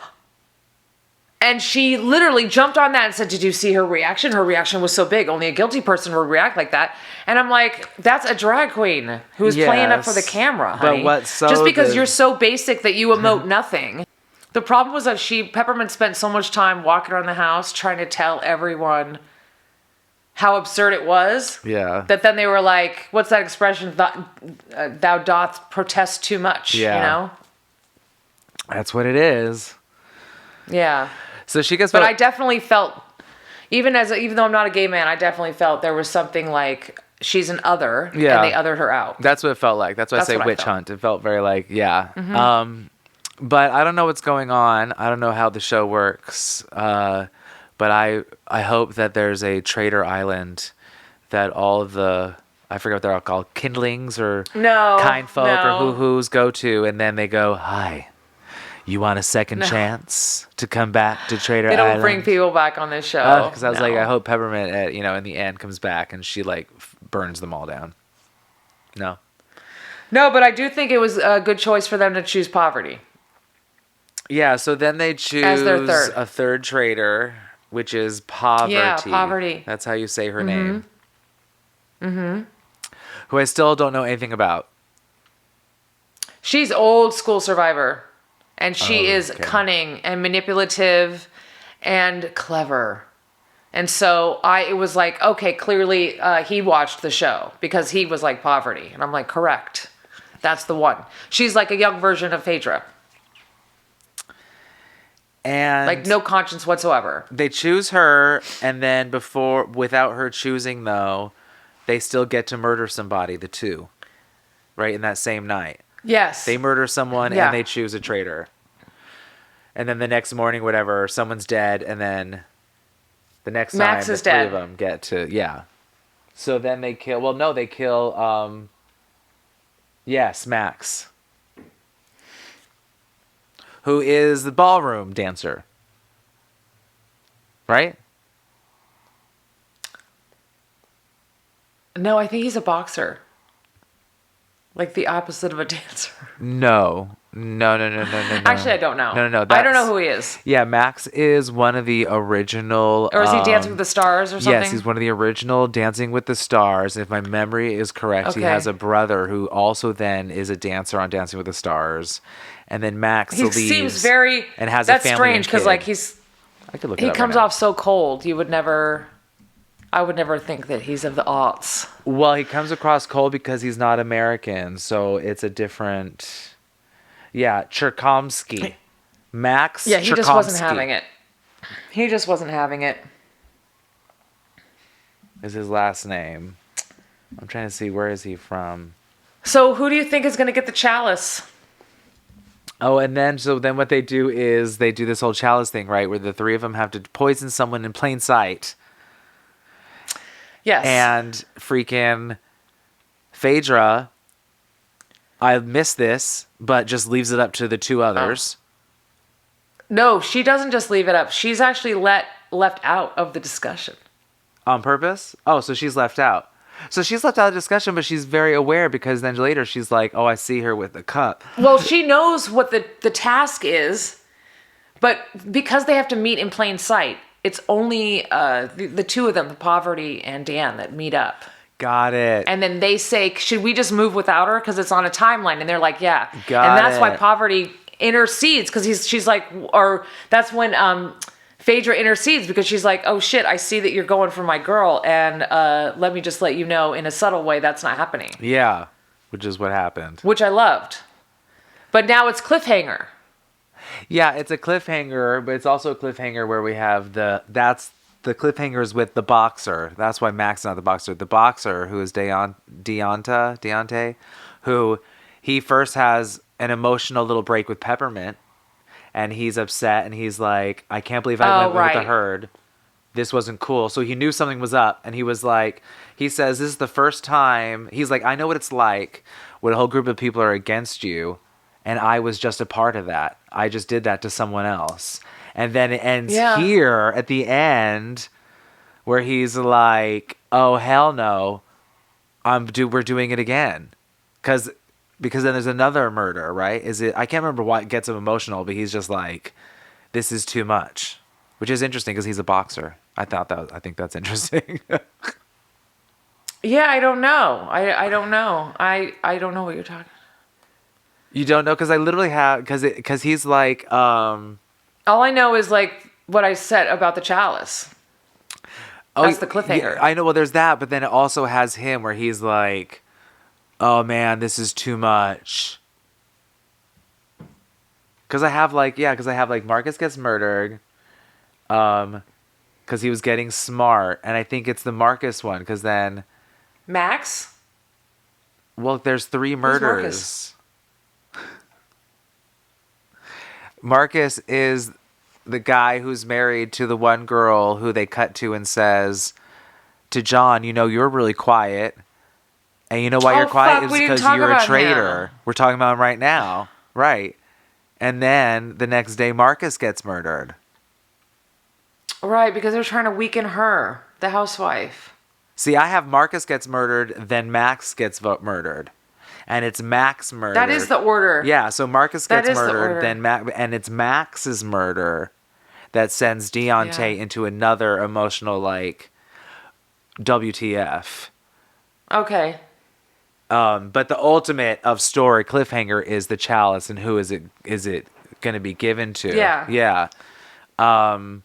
And she literally jumped on that and said, did you see her reaction? Her reaction was so big. Only a guilty person would react like that. And I'm like, that's a drag queen who's playing up for the camera, honey. But just because you're so basic that you emote nothing. The problem was that Peppermint spent so much time walking around the house trying to tell everyone how absurd it was. Yeah. That then they were like, what's that expression? Thou doth protest too much, you know? That's what it is. Yeah. So she gets... But I definitely felt, even though I'm not a gay man, I definitely felt there was something like she's an other, and they othered her out. That's what it felt like. That's why I say witch hunt. It felt very like, but I don't know what's going on. I don't know how the show works. But I hope that there's a traitor island that all of the, I forget what they're all called, kindlings or kind folk or hoo-hoos go to, and then they go, hi. You want a second chance to come back to Traitor Island? They don't bring people back on this show. Because I was like, I hope Peppermint, in the end, comes back and she burns them all down. No. No, but I do think it was a good choice for them to choose Poverty. Yeah, so then they choose as their a third traitor, which is Poverty. Yeah, Poverty. That's how you say her name. Mm-hmm. Who I still don't know anything about. She's old school Survivor. And she is cunning and manipulative and clever. And so it was like, okay, clearly he watched the show because he was like Poverty. And I'm like, correct. That's the one. She's like a young version of Phaedra. And like no conscience whatsoever. They choose her, and then without her choosing though, they still get to murder somebody, the two. Right, in that same night. Yes. They murder someone and they choose a traitor. And then the next morning, whatever, someone's dead, and then the next Max time is the three dead. of them get to, So then they kill, Max. Who is the ballroom dancer. Right? No, I think he's a boxer. Like the opposite of a dancer. No. Actually, I don't know. No. I don't know who he is. Yeah, Max is one of the original... Or is he Dancing with the Stars or something? Yes, he's one of the original Dancing with the Stars. If my memory is correct, he has a brother who also then is a dancer on Dancing with the Stars. And then Max leaves. He seems very... And has a family. That's strange because like I could look it up comes right now. off so cold. You would never... I would never think that he's of the aughts. Well, he comes across cold because he's not American, so it's a different... Yeah, Cherkomsky. Max Yeah, he Cherkomsky. just wasn't having it. He just wasn't having it. Is his last name. I'm trying to see, where is he from? So who do you think is going to get the chalice? Oh, and then what they do is they do this whole chalice thing, right? Where the three of them have to poison someone in plain sight. Yes. And freaking Phaedra, I missed this, but just leaves it up to the two others. No, she doesn't just leave it up. She's actually left out of the discussion. On purpose? Oh, so she's left out. So she's left out of the discussion, but she's very aware because then later she's like, oh, I see her with the cup. Well, she knows what the task is, but because they have to meet in plain sight, it's only the two of them, the Poverty and Dan, that meet up. Got it. And then they say, should we just move without her? Because it's on a timeline. And they're like, yeah. Got and that's it. why Poverty intercedes. Because she's like, or that's when Phaedra intercedes. Because she's like, oh shit, I see that you're going for my girl. And let me just let you know in a subtle way that's not happening. Yeah, which is what happened. Which I loved. But now it's cliffhanger. Yeah, it's a cliffhanger, but it's also a cliffhanger where we have the cliffhanger is with the boxer. That's why Max is not the boxer. The boxer, who is Deonte, who he first has an emotional little break with Peppermint, and he's upset, and he's like, I can't believe I went with the herd. This wasn't cool. So he knew something was up, and he was like, he says, this is the first time. He's like, I know what it's like when a whole group of people are against you, and I was just a part of that. I just did that to someone else. And then it ends here at the end where he's like, oh, hell no. we're doing it again. Because then there's another murder, right? I can't remember what gets him emotional, but he's just like, this is too much, which is interesting because he's a boxer. I think that's interesting. Yeah, I don't know. I don't know. I don't know what you're talking. You don't know? Because I literally have, because he's like, all I know is like what I said about the chalice. That's the cliffhanger. Yeah, I know. Well, there's that, but then it also has him where he's like, oh man, this is too much. Because I have like Marcus gets murdered, because he was getting smart, and I think it's the Marcus one, because then Max? Well, there's 3 murders. Marcus is the guy who's married to the one girl who they cut to and says to John, you're really quiet. And you know why you're quiet is because you're a traitor. We're talking about him right now. Right. And then the next day, Marcus gets murdered. Right, because they're trying to weaken her, the housewife. See, I have Marcus gets murdered, then Max gets murdered. And it's Max murder. That is the order. Yeah, so Marcus gets murdered, then and it's Max's murder that sends Deontay into another emotional, like, WTF. Okay. But the ultimate of story cliffhanger is the chalice, and who is it going to be given to? Yeah. Yeah. And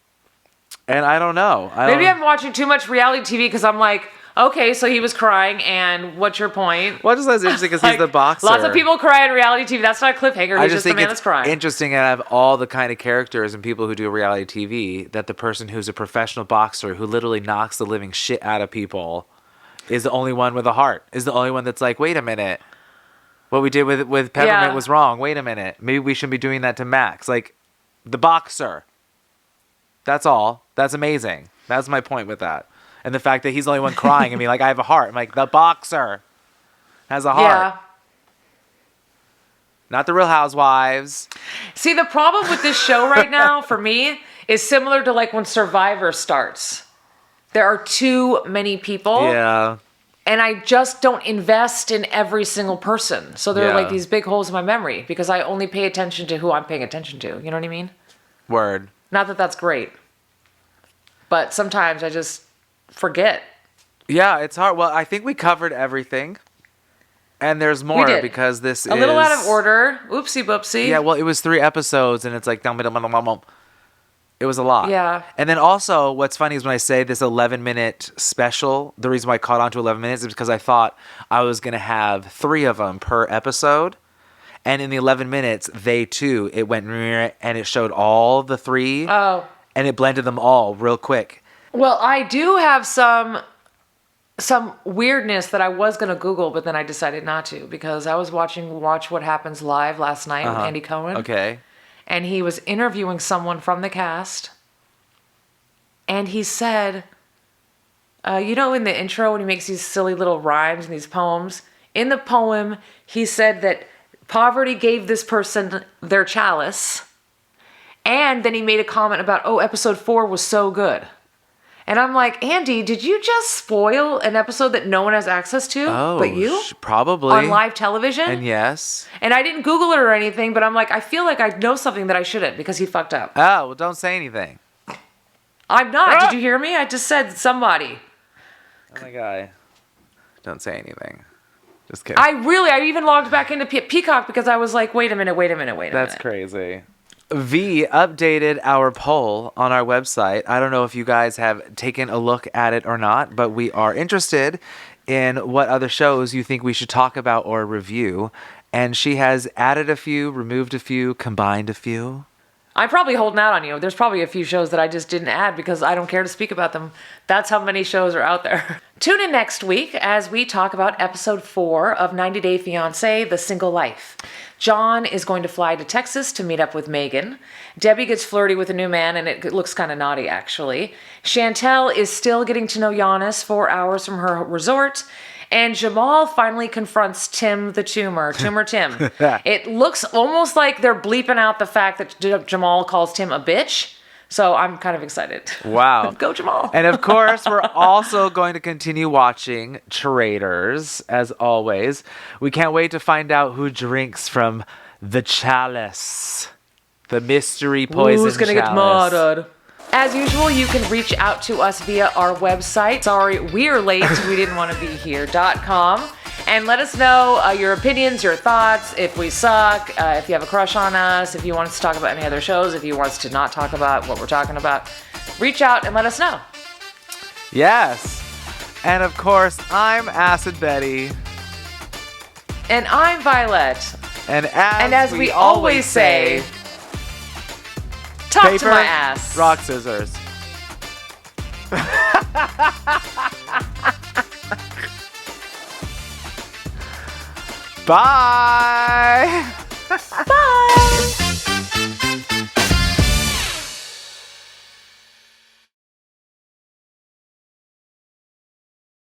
I don't know. Maybe I'm watching too much reality TV because I'm like, okay, so he was crying, and what's your point? Well, just that's interesting because he's the boxer. Lots of people cry in reality TV. That's not a cliffhanger. He's just the man that's crying. Interesting out of all the kind of characters and people who do reality TV, that the person who's a professional boxer who literally knocks the living shit out of people is the only one with a heart. Is the only one that's like, wait a minute, what we did with Peppermint was wrong. Wait a minute, maybe we shouldn't be doing that to Max. Like, the boxer. That's all. That's amazing. That's my point with that. And the fact that he's the only one crying and being like, I have a heart. I'm like, the boxer has a heart. Yeah. Not the Real Housewives. See, the problem with this show right now, for me, is similar to like when Survivor starts. There are too many people. Yeah. And I just don't invest in every single person. So there are like these big holes in my memory because I only pay attention to who I'm paying attention to. You know what I mean? Word. Not that that's great. But sometimes I just forget. Yeah, it's hard. Well, I think we covered everything. And there's more because this is... a little out of order. Oopsie boopsie. Yeah, well, it was 3 episodes and it's like... It was a lot. Yeah. And then also, what's funny is when I say this 11-minute special, the reason why I caught on to 11 minutes is because I thought I was going to have 3 of them per episode. And in the 11 minutes, it went and it showed all the 3. Oh. And it blended them all real quick. Well, I do have some weirdness that I was going to Google, but then I decided not to because I was watching Watch What Happens Live last night with Andy Cohen. Okay. And he was interviewing someone from the cast. And he said, in the intro when he makes these silly little rhymes and these poems, in the poem, he said that poverty gave this person their chalice. And then he made a comment about, episode 4 was so good. And I'm like, Andy, did you just spoil an episode that no one has access to but you? Probably. On live television? And yes. And I didn't Google it or anything, but I'm like, I feel like I know something that I shouldn't because he fucked up. Oh, well, don't say anything. I'm not. Did you hear me? I just said somebody. Oh my God. Don't say anything. Just kidding. I even logged back into Peacock because I was like, wait a minute. That's crazy. V updated our poll on our website. I don't know if you guys have taken a look at it or not, but we are interested in what other shows you think we should talk about or review. And she has added a few, removed a few, combined a few. I'm probably holding out on you. There's probably a few shows that I just didn't add because I don't care to speak about them. That's how many shows are out there. Tune in next week as we talk about episode 4 of 90 Day Fiancé, The Single Life. John is going to fly to Texas to meet up with Megan. Debbie gets flirty with a new man, and it looks kind of naughty, actually. Chantel is still getting to know Giannis 4 hours from her resort. And Jamal finally confronts Tim the Tumor Tim. It looks almost like they're bleeping out the fact that Jamal calls Tim a bitch, So I'm kind of excited. Wow. Go Jamal. And of course, we're also going to continue watching Traitors, as always. We can't wait to find out who drinks from the chalice. The mystery poison Who's gonna get chalice. murdered? As usual, you can reach out to us via our website. Sorry, we're late. We didn't want to be here.com. And let us know your opinions, your thoughts, if we suck, if you have a crush on us, if you want us to talk about any other shows, if you want us to not talk about what we're talking about. Reach out and let us know. Yes. And of course, I'm Acid Betty. And I'm VieLette. And as we always say, talk paper, to my ass. rock, scissors. Bye.